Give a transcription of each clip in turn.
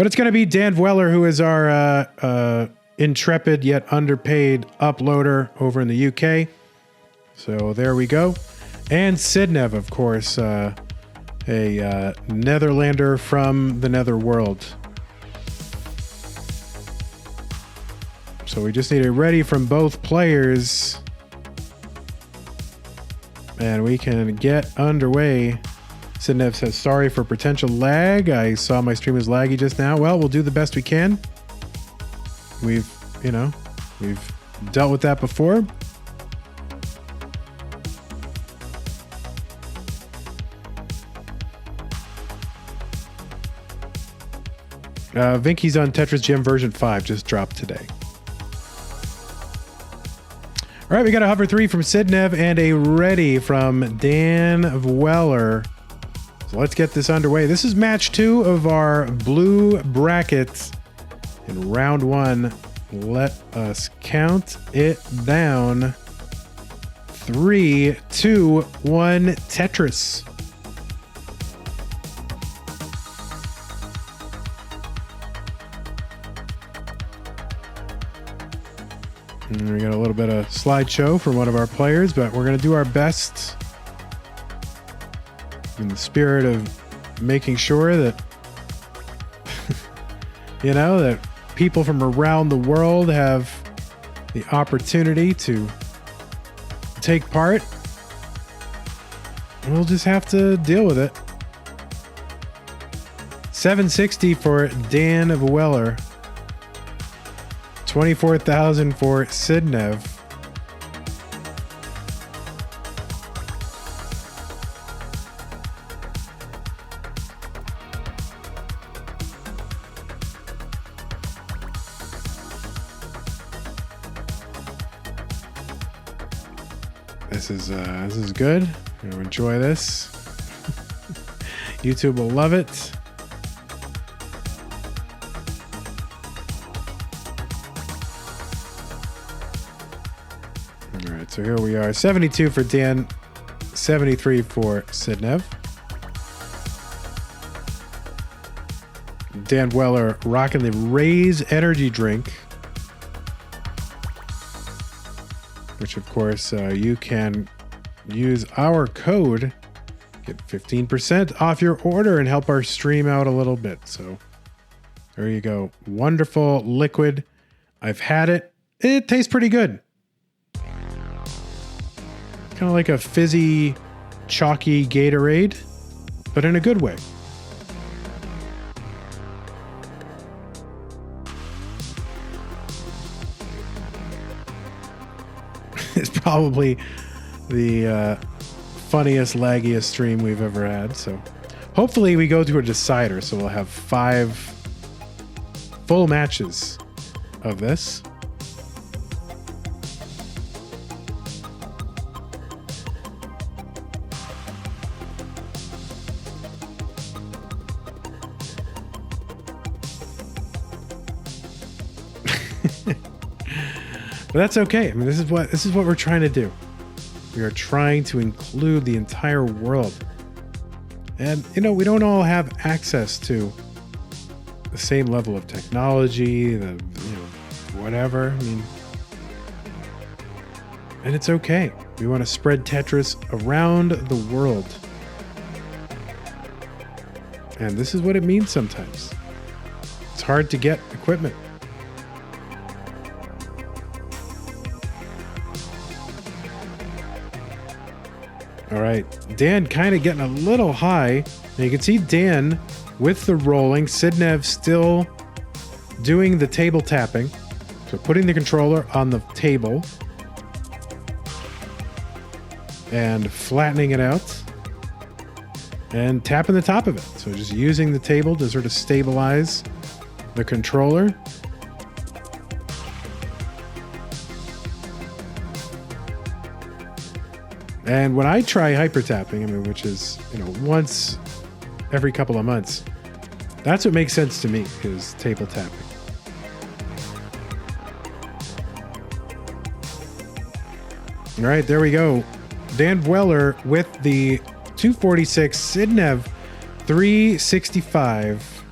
But it's going to be DanVweller, who is our intrepid yet underpaid uploader over in the UK. So there we go. And Sidnev, of course, a Netherlander from the Netherworld. So we just need it ready from both players. And we can get underway. Sidnev says, sorry for potential lag. I saw my stream was laggy just now. Well, we'll do the best we can. We've dealt with that before. Vinky's on Tetris Gem version 5, just dropped today. All right, we got a hover 3 from Sidnev and a ready from DanVweller. So let's get this underway. This is match 2 of our blue brackets in round 1. Let us count it down. 3, 2, 1, Tetris. And we got a little bit of slideshow from one of our players, but we're going to do our best in the spirit of making sure that, that people from around the world have the opportunity to take part. We'll just have to deal with it. 760 for DanVweller. 24,000 for Sidnev. This is good. I'm gonna enjoy this. YouTube will love it. All right, so here we are. 72 for Dan, 73 for Sidnev. DanVweller rocking the Raise energy drink, which of course you can use our code, get 15% off your order and help our stream out a little bit. So there you go. Wonderful liquid. I've had it. It tastes pretty good. Kind of like a fizzy, chalky Gatorade, but in a good way. It's probably the funniest, laggiest stream we've ever had. So hopefully we go to a decider. So we'll have 5 full matches of this. But that's okay. I mean, this is what we're trying to do. We are trying to include the entire world. And, we don't all have access to the same level of technology, whatever. I mean, and it's okay. We want to spread Tetris around the world. And this is what it means sometimes. It's hard to get equipment. All right, Dan kind of getting a little high. And you can see Dan with the rolling. Sidnev still doing the table tapping. So putting the controller on the table and flattening it out and tapping the top of it. So just using the table to sort of stabilize the controller. And when I try hyper tapping, which is, once every couple of months, that's what makes sense to me, is table tapping. All right, there we go. DanVweller with the 246, Sidnev 365.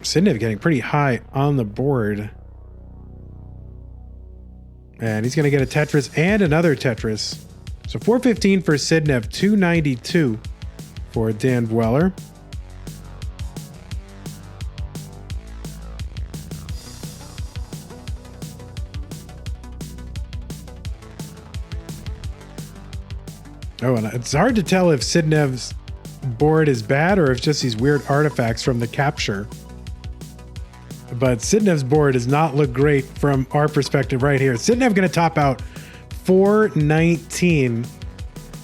Sidnev getting pretty high on the board. And he's going to get a Tetris and another Tetris. So 415 for Sidnev, 292 for DanV. Oh, and it's hard to tell if Sidnev's board is bad or if just these weird artifacts from the capture. But Sidnev's board does not look great from our perspective right here. Sidnev going to top out 419.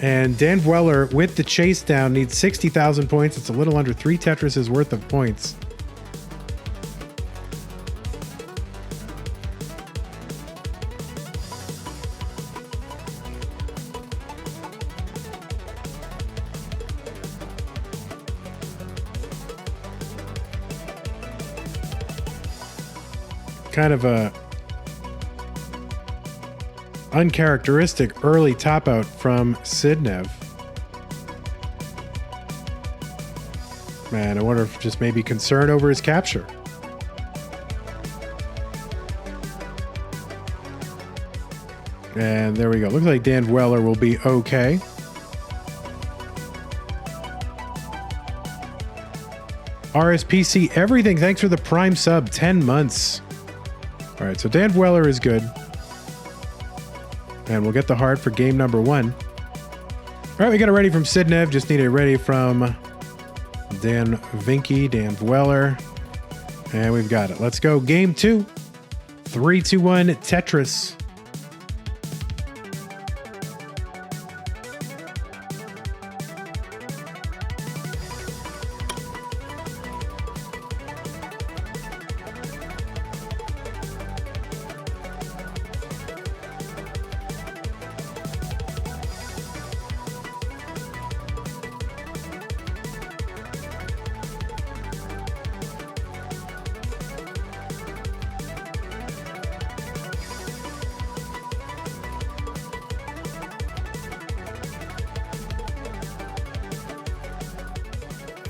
And DanV with the Chasedown needs 60,000 points. It's a little under 3 Tetris' worth of points. Kind of a uncharacteristic early top out from Sidnev. Man, I wonder if just maybe concern over his capture. And there we go. Looks like DanV will be okay. RSPC everything. Thanks for the Prime sub. 10 months. All right, so DanV is good. And we'll get the heart for game number 1. All right, we got a ready from Sidnev. Just need a ready from DanV. And we've got it. Let's go. Game 2. 3, 2, 1, Tetris.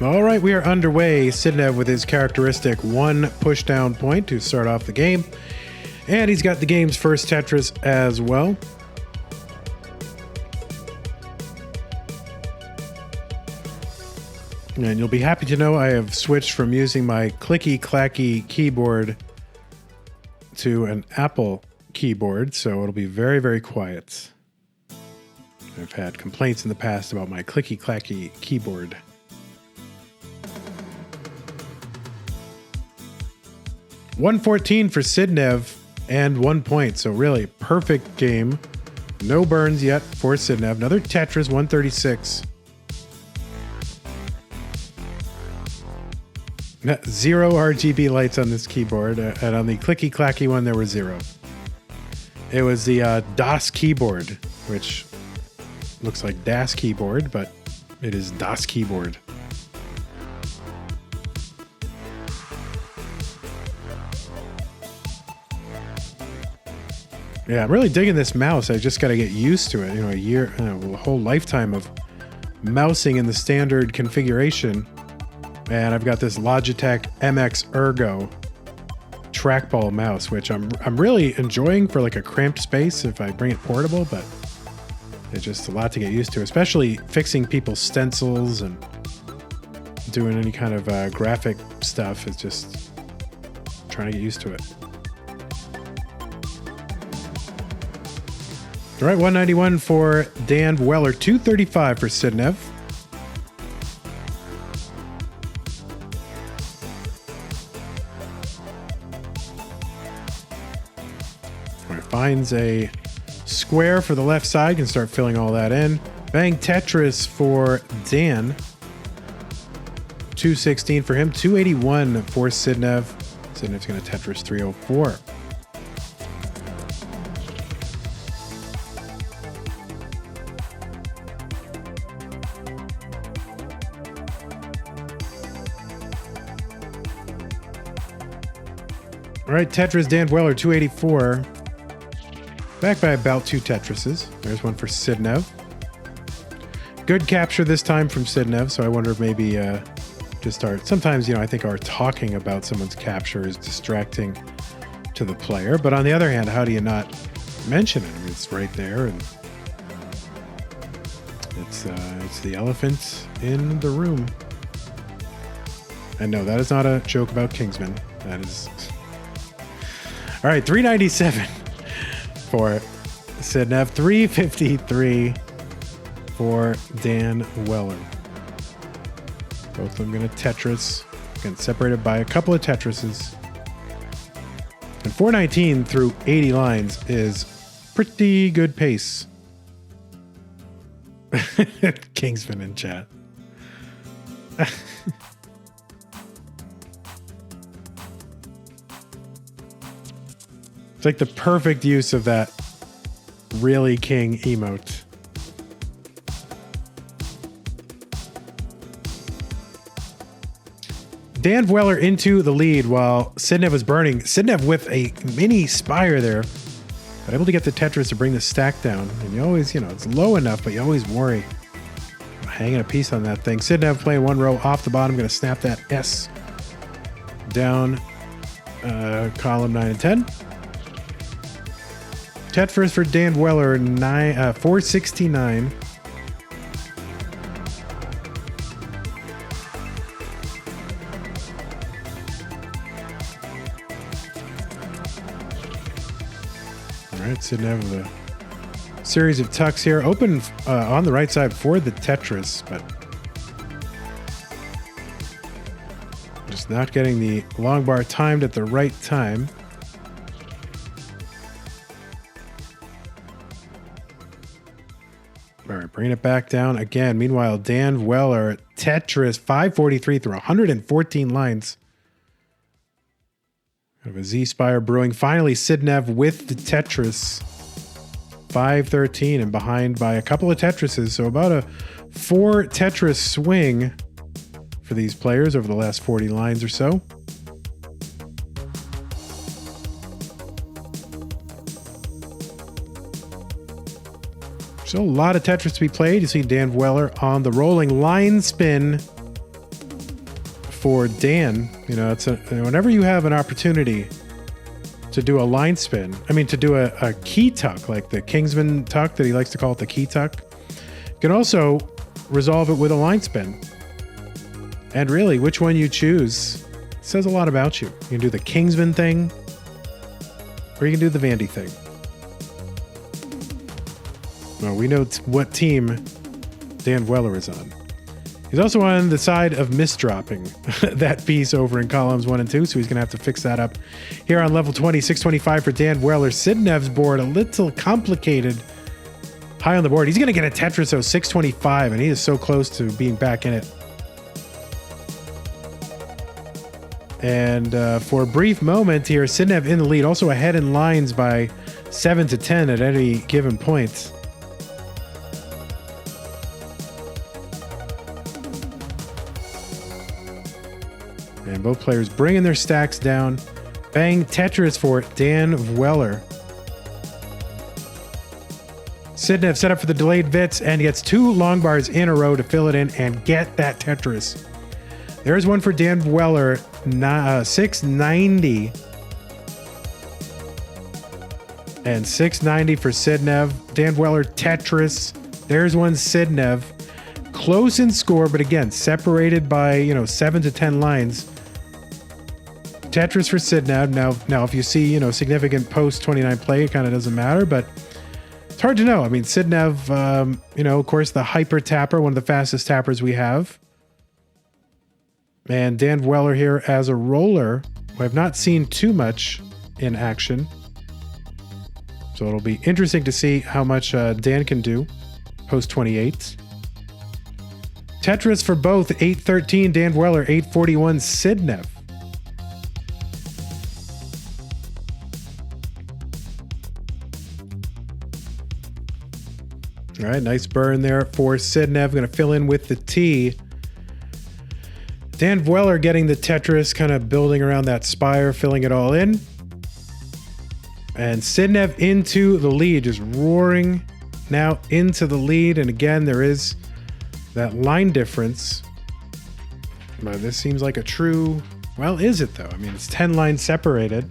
All right, we are underway. Sidnev with his characteristic 1 pushdown point to start off the game. And he's got the game's first Tetris as well. And you'll be happy to know I have switched from using my clicky-clacky keyboard to an Apple keyboard, so it'll be very, very quiet. I've had complaints in the past about my clicky-clacky keyboard. $114 for Sidnev and 1 point. So really perfect game. No burns yet for Sidnev. Another Tetris, 136. 0 RGB lights on this keyboard. And on the clicky clacky one, there were 0. It was the DOS keyboard, which looks like DAS keyboard, but it is DOS keyboard. Yeah, I'm really digging this mouse. I just got to get used to it. You know, a whole lifetime of mousing in the standard configuration. And I've got this Logitech MX Ergo trackball mouse, which I'm really enjoying for like a cramped space if I bring it portable, but it's just a lot to get used to, especially fixing people's stencils and doing any kind of graphic stuff. It's just trying to get used to it. All right, 191 for DanV, 235 for Sidnev. All right, finds a square for the left side, can start filling all that in. Bang Tetris for Dan. 216 for him, 281 for Sidnev. Sidnev's going to Tetris 304. All right, Tetris, DanV, 284. Back by about 2 Tetrises. There's one for Sidnev. Good capture this time from Sidnev, so I wonder if maybe just our, sometimes, you know, I think our talking about someone's capture is distracting to the player. But on the other hand, how do you not mention it? I mean, it's right there, and it's the elephant in the room. And no, that is not a joke about Kingsman. That is... All right, 397 for Sidnev, 353 for Dan Weller. Both of them going to Tetris. Again, separated by a couple of Tetrises. And 419 through 80 lines is pretty good pace. Kingsman in chat. It's like the perfect use of that really king emote. Dan Weller into the lead while Sidnev was burning. Sidnev with a mini spire there, but able to get the Tetris to bring the stack down. And you always, you know, it's low enough, but you always worry about hanging a piece on that thing. Sidnev playing one row off the bottom, going to snap that S down column 9 and 10. Tetris for Dan Weller, 469. All right, Sidnev with a series of tucks here. Open on the right side for the Tetris, but just not getting the long bar timed at the right time. All right, bringing it back down again. Meanwhile, Dan Weller, Tetris, 543 through 114 lines. Kind of a Z-Spire brewing. Finally, Sidnev with the Tetris, 513 and behind by a couple of Tetrises. So about a 4 Tetris swing for these players over the last 40 lines or so. So a lot of Tetris to be played. You see Dan Weller on the rolling line spin for Dan. You know, it's whenever you have an opportunity to do a line spin, I mean, to do a key tuck, like the Kingsman tuck that he likes to call it the key tuck, you can also resolve it with a line spin. And really, which one you choose says a lot about you. You can do the Kingsman thing, or you can do the Vandy thing. Well, we know what team Dan Weller is on. He's also on the side of misdropping that piece over in columns 1 and 2, so he's going to have to fix that up here on level 20. 625 for Dan Weller. Sidnev's board a little complicated. High on the board. He's going to get a Tetris, though, 625, and he is so close to being back in it. And for a brief moment here, Sidnev in the lead, also ahead in lines by 7 to 10 at any given point. And both players bringing their stacks down. Bang, Tetris for Dan Weller. Sidnev set up for the delayed Vits and gets 2 long bars in a row to fill it in and get that Tetris. There's one for Dan Weller, 690. And 690 for Sidnev. Dan Weller, Tetris. There's one Sidnev. Close in score, but again, separated by, 7 to 10 lines. Tetris for Sidnev. Now, if you see, significant post-29 play, it kind of doesn't matter, but it's hard to know. I mean, Sidnev, of course, the hyper tapper, one of the fastest tappers we have. And Dan Weller here as a roller, who I've not seen too much in action. So it'll be interesting to see how much Dan can do post-28. Tetris for both, 813 Dan Weller, 841 Sidnev. All right, nice burn there for Sidnev. Going to fill in with the T. Dan Weller getting the Tetris, kind of building around that spire, filling it all in. And Sidnev into the lead, just roaring now into the lead. And again, there is that line difference. But this seems like a true... Well, is it though? I mean, it's 10 lines separated.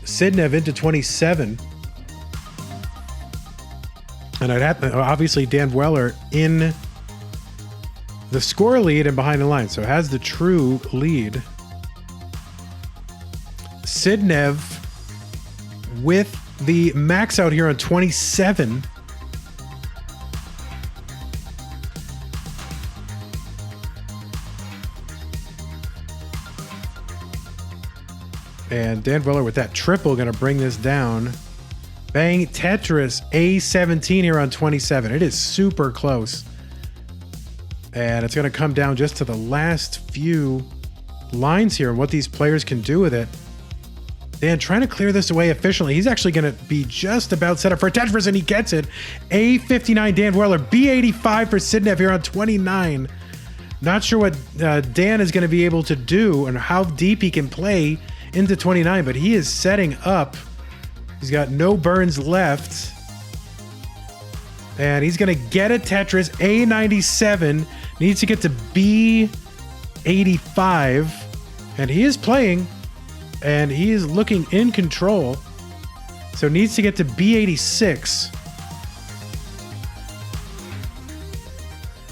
Sidnev into 27. And I'd have to, obviously DanV in the score lead and behind the line. So has the true lead. Sidnev with the max out here on 27. And DanV with that triple going to bring this down. Bang, Tetris A17 here on 27. It is super close. And it's going to come down just to the last few lines here and what these players can do with it. Dan trying to clear this away efficiently. He's actually going to be just about set up for Tetris, and he gets it. A59 DanV, B85 for Sidnev here on 29. Not sure what Dan is going to be able to do and how deep he can play into 29, but he is setting up. He's got no burns left. And he's going to get a Tetris. A97 needs to get to B85. And he is playing. And he is looking in control. So needs to get to B86.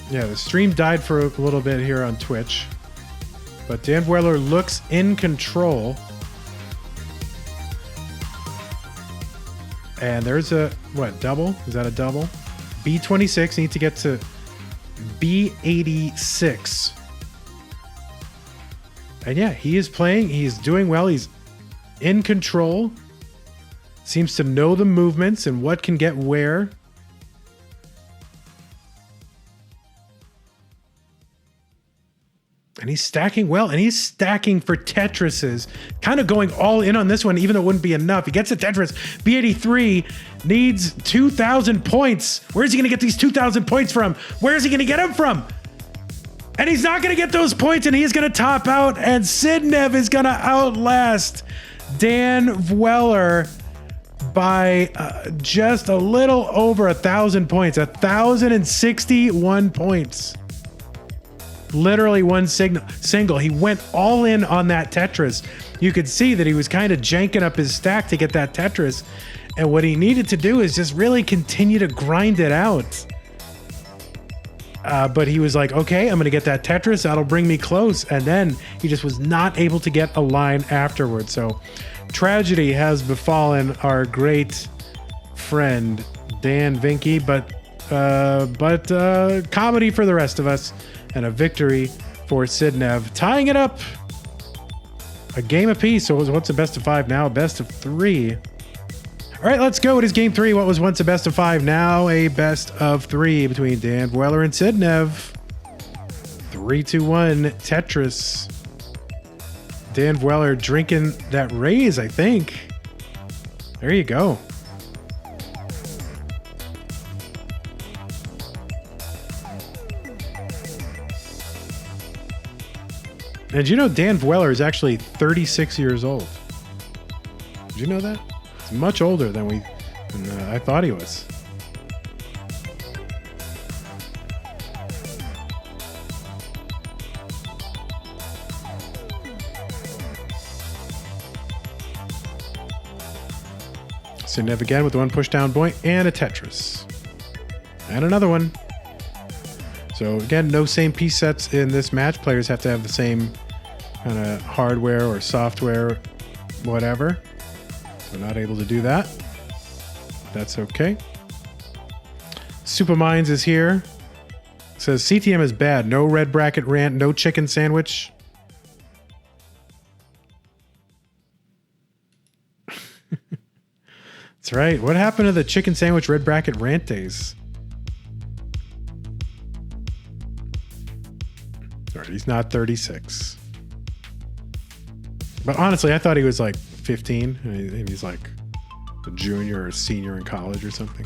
Yeah, the stream died for a little bit here on Twitch. But DanV looks in control. And there's a, what, double? Is that a double? B26 needs to get to B86. And yeah, he is playing. He's doing well. He's in control. Seems to know the movements and what can get where. And he's stacking well, and he's stacking for Tetrises. Kind of going all in on this one, even though it wouldn't be enough. He gets a Tetris. B83 needs 2,000 points. Where's he going to get these 2,000 points from? Where's he going to get them from? And he's not going to get those points, and he's going to top out, and Sidnev is going to outlast DanV by just a little over 1,000 points. 1,061 points. Literally one single. He went all in on that Tetris. You could see that he was kind of janking up his stack to get that Tetris. And what he needed to do is just really continue to grind it out. But he was like, okay, I'm going to get that Tetris. That'll bring me close. And then he just was not able to get a line afterwards. So tragedy has befallen our great friend, DanV, but comedy for the rest of us. And a victory for Sidnev, tying it up a game apiece. So what's a best of 5 now? Best of 3. All right, let's go. It is game 3. What was once a best of 5, now a best of 3 between DanV and Sidnev. 3-2-1 Tetris. DanV drinking that raise, I think. There you go. And you know DanV is actually 36 years old. Did you know that? He's much older than I thought he was. Sidnev again with one push down point and a Tetris. And another one. So again, no same piece sets in this match. Players have to have the same kind of hardware or software, whatever. So not able to do that. That's okay. Superminds is here. Says CTM is bad. No red bracket rant. No chicken sandwich. That's right. What happened to the chicken sandwich red bracket rant days? He's not 36. But honestly, I thought he was like 15. And he's like a junior or senior in college or something.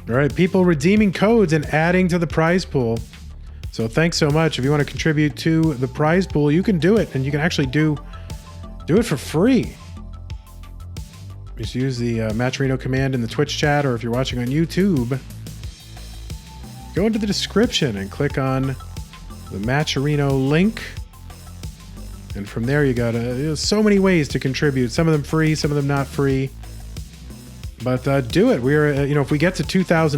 All right, people redeeming codes and adding to the prize pool. So thanks so much. If you want to contribute to the prize pool, you can do it. And you can actually do Do it for free. Just use the Matcherino command in the Twitch chat, or if you're watching on YouTube, go into the description and click on the Matcherino link. And from there, you got so many ways to contribute. Some of them free, some of them not free. But do it. We're, if we get to $2,000,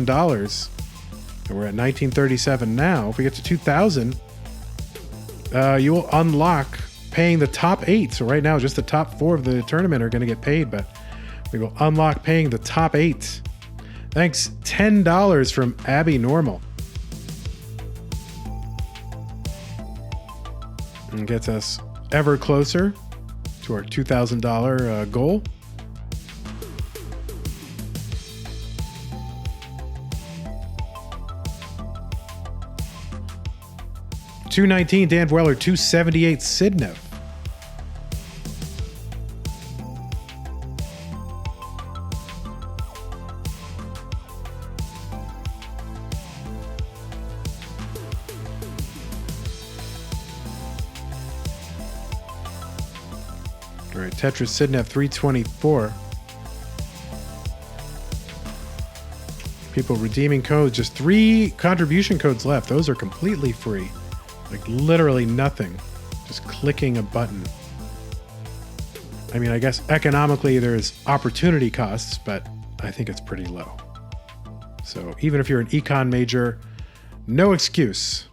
and we're at 1937 now, if we get to 2,000, you will unlock paying the top 8. So right now, just the top 4 of the tournament are going to get paid, but we will unlock paying the top 8. Thanks, $10 from Abby Normal. And gets us ever closer to our $2,000 goal. $219 DanVweller, $278 Sidnev. All right, Tetris Sidnev, 324. People redeeming codes, just 3 contribution codes left. Those are completely free. Like literally nothing. Just clicking a button. I mean, I guess economically there's opportunity costs, but I think it's pretty low. So even if you're an econ major, no excuse.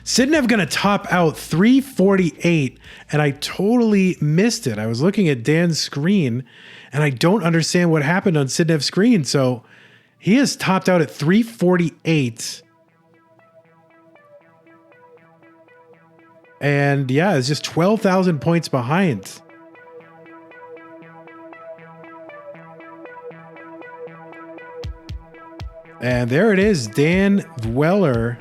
Sidnev gonna top out 348, and I totally missed it. I was looking at Dan's screen, and I don't understand what happened on Sidnev's screen. So he has topped out at 348. And yeah, it's just 12,000 points behind. And there it is, DanVweller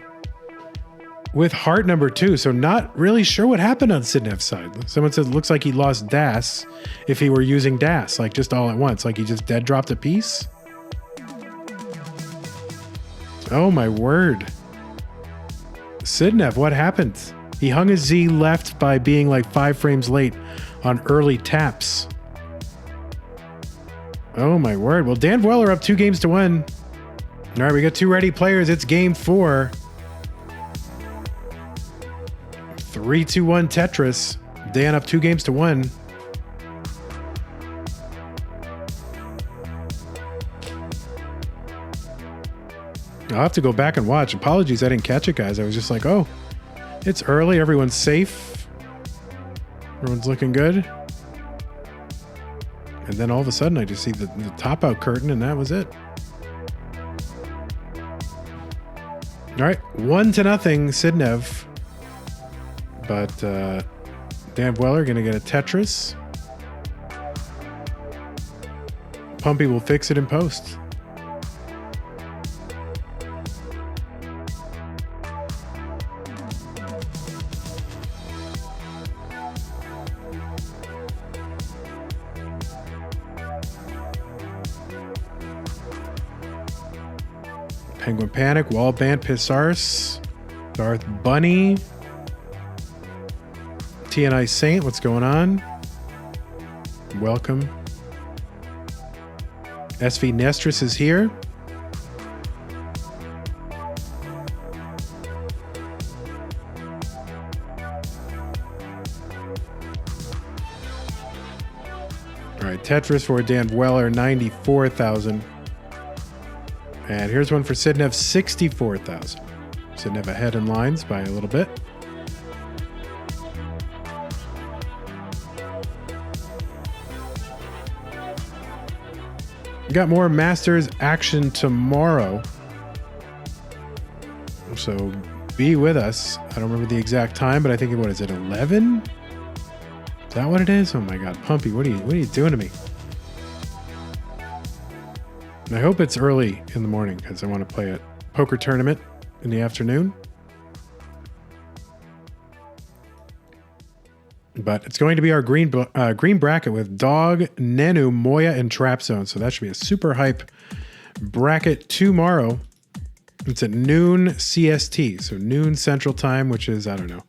with heart number 2. So not really sure what happened on Sidnev's side. Someone said it looks like he lost DAS if he were using DAS, like just all at once, like he just dead dropped a piece. Oh my word. Sidnev, what happened? He hung his Z left by being like 5 frames late on early taps. Oh my word. Well, DanVweller up 2-1. All right, we got 2 ready players. It's game 4. 3-2-1 Tetris. Dan up 2-1. I'll have to go back and watch. Apologies, I didn't catch it, guys. I was just like, oh, it's early. Everyone's safe. Everyone's looking good. And then all of a sudden, I just see the top out curtain, and that was it. All right, 1-0 Sidnev. But DanVweller going to get a Tetris. Pumpy will fix it in post. Penguin Panic, Wallband, Pissarce, Darth Bunny, TNI Saint, what's going on? Welcome. SV Nestris is here. All right, Tetris for DanVweller, 94,000. And here's one for Sidnev, 64,000. Sidnev ahead in lines by a little bit. We got more Masters action tomorrow. So be with us. I don't remember the exact time, but I think, what is it, 11? Is that what it is? Oh my God, Pumpy, what are you doing to me? I hope it's early in the morning because I want to play a poker tournament in the afternoon. But it's going to be our green bracket with Dog, Nenu, Moya, and Trap Zone. So that should be a super hype bracket tomorrow. It's at noon CST, so noon Central Time, which is, I don't know,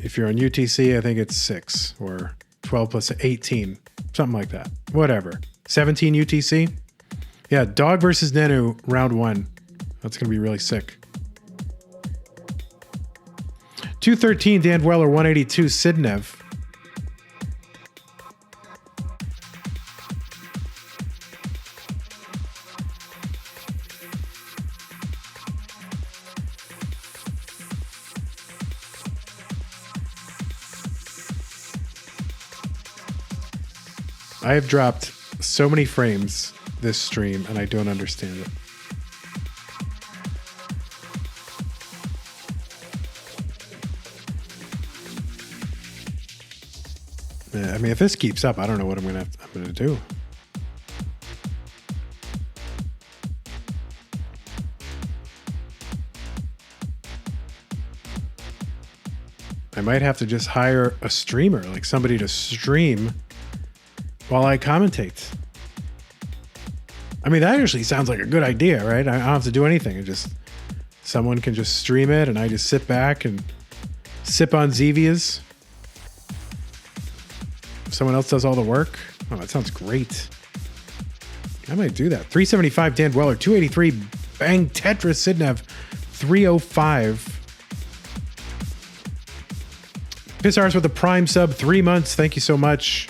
If you're on UTC, I think it's 6 or 12 plus 18, something like that. Whatever. 17 UTC. Yeah, Dog versus Nenu, round 1. That's going to be really sick. 213, DanV, 182, Sidnev. I have dropped so many frames this stream, and I don't understand it. I mean, if this keeps up, I don't know what I'm gonna do. I might have to just hire a streamer, like somebody to stream while I commentate. I mean, that actually sounds like a good idea, right? I don't have to do anything. Someone can just stream it, and I just sit back and sip on Zevias. Someone else does all the work. Oh, that sounds great. I might do that. 375, DanV, 283, Bang Tetris, Sidnev, 305. Pissars with a Prime sub, 3 months. Thank you so much.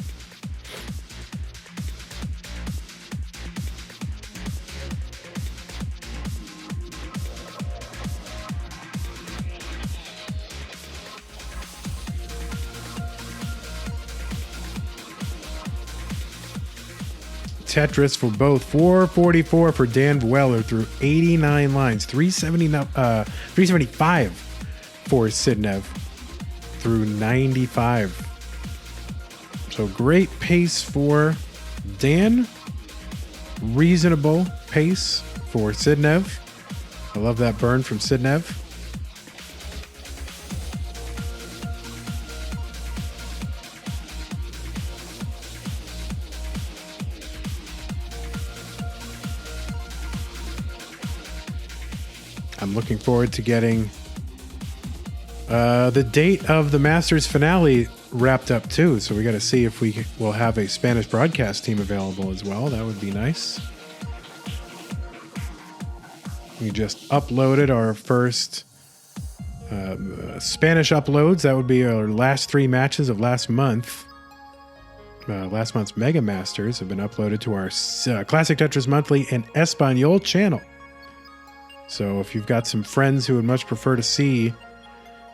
Tetris for both. 444 for DanV through 89 lines. 375 for Sidnev through 95. So great pace for Dan. Reasonable pace for Sidnev. I love that burn from Sidnev. I'm looking forward to getting the date of the Masters finale wrapped up too. So we got to see if we will have a Spanish broadcast team available as well. That would be nice. We just uploaded our first Spanish uploads. That would be our last 3 matches of last month. Last month's Mega Masters have been uploaded to our Classic Tetris Monthly and Espanol channel. So if you've got some friends who would much prefer to see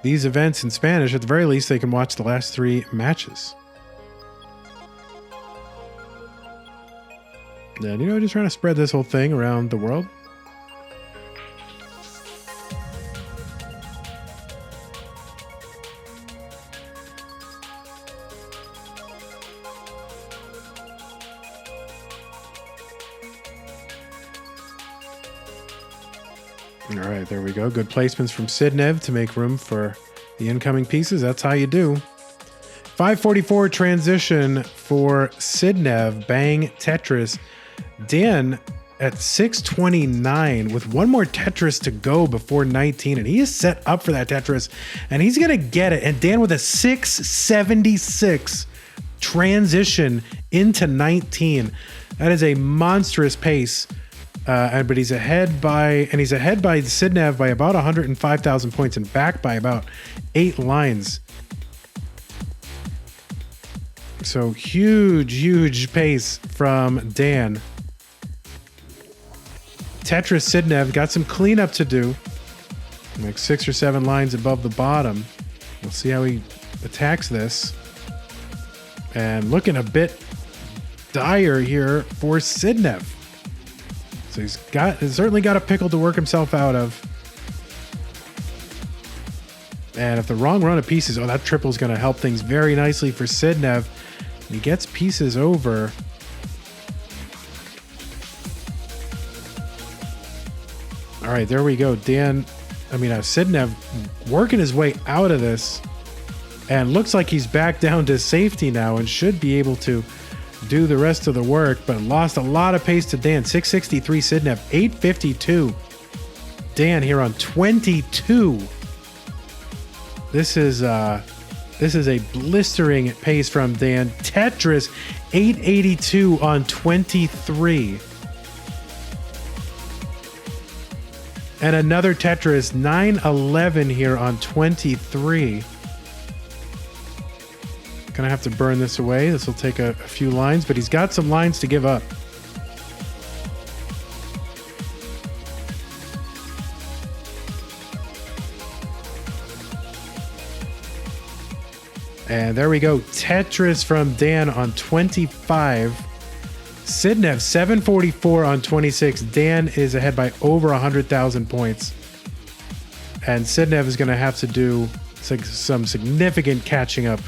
these events in Spanish, at the very least, they can watch the last 3 matches. And, just trying to spread this whole thing around the world. All right, there we go. Good placements from Sidnev to make room for the incoming pieces. That's how you do. 544 transition for Sidnev. Bang Tetris. Dan at 629 with one more Tetris to go before 19. And he is set up for that Tetris. And he's going to get it. And Dan with a 676 transition into 19. That is a monstrous pace. But he's ahead by Sidnev by about 105,000 points and back by about 8 lines. So huge pace from Dan. Tetris Sidnev got some cleanup to do. Like 6 or 7 lines above the bottom. We'll see how he attacks this. And looking a bit dire here for Sidnev. So he's certainly got a pickle to work himself out of. And if the wrong run of pieces, that triple is going to help things very nicely for Sidnev. He gets pieces over. All right, there we go. Sidnev working his way out of this. And looks like he's back down to safety now and should be able to do the rest of the work, but lost a lot of pace to Dan. 663 Sidnev, 852 Dan here on 22. This is This is a blistering pace from Dan. Tetris, 882 on 23. And another Tetris, 911 here on 23. Gonna have to burn this away. This will take a few lines, but he's got some lines to give up. And there we go. Tetris from Dan on 25. Sidnev, 744 on 26. Dan is ahead by over 100,000 points. And Sidnev is going to have to do some significant catching up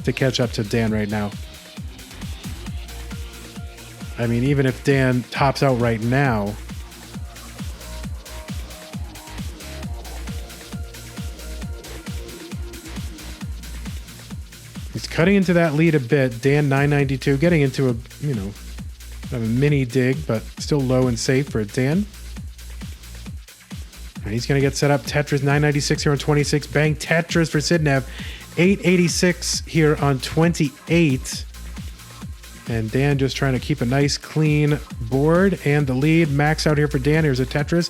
to catch up to Dan right now. I mean, even if Dan tops out right now, he's cutting into that lead a bit. Dan 992, getting into a, you know, a mini dig, but still low and safe for Dan. And he's going to get set up. Tetris 996 here on 26. Bang Tetris for Sidnev. 886 here on 28. And Dan just trying to keep a nice clean board and the lead. Max out here for Dan. Here's a Tetris.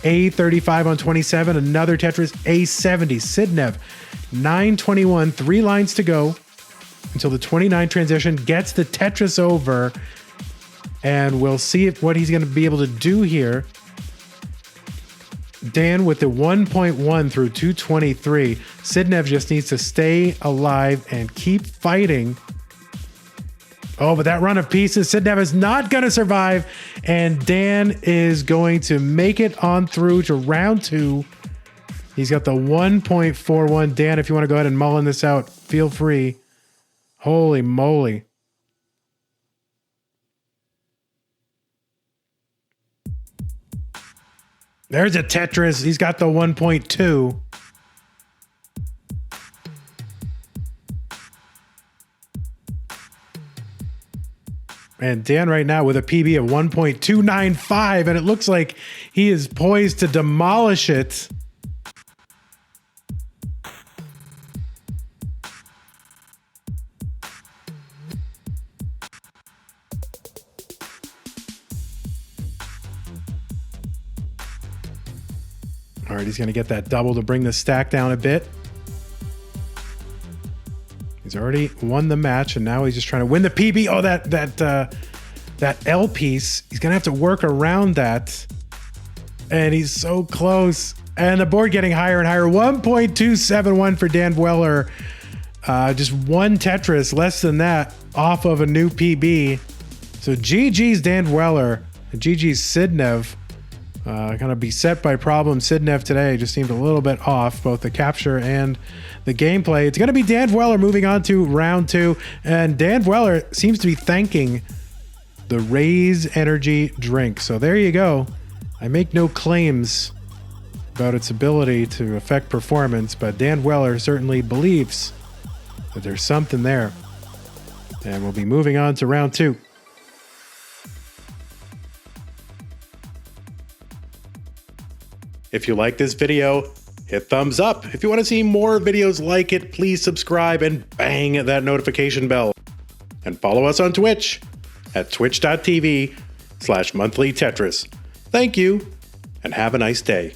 A35 on 27. Another Tetris. A70. Sidnev 921. 3 lines to go until the 29 transition. Gets the Tetris over. And we'll see what he's going to be able to do here. Dan with the 1.1 through 223. Sidnev just needs to stay alive and keep fighting. Oh, but that run of pieces, Sidnev is not going to survive. And Dan is going to make it on through to round 2. He's got the 1.41. Dan, if you want to go ahead and mullen this out, feel free. Holy moly. There's a Tetris. He's got the 1.2. And Dan right now with a PB of 1.295, and it looks like he is poised to demolish it. All right, he's going to get that double to bring the stack down a bit. He's already won the match, and now he's just trying to win the PB. Oh, that L piece. He's going to have to work around that. And he's so close. And the board getting higher and higher. 1.271 for DanVweller. Just one Tetris, less than that, off of a new PB. So GG's DanVweller. GG's Sidnev. Kind of beset by problems. Sidnev today just seemed a little bit off, both the capture and the gameplay. It's going to be DanVweller moving on to round 2. And DanVweller seems to be thanking the Raise Energy drink. So there you go. I make no claims about its ability to affect performance, but DanVweller certainly believes that there's something there. And we'll be moving on to round 2. If you like this video, hit thumbs up. If you want to see more videos like it, please subscribe and bang that notification bell. And follow us on Twitch at twitch.tv/monthlytetris. Thank you, and have a nice day.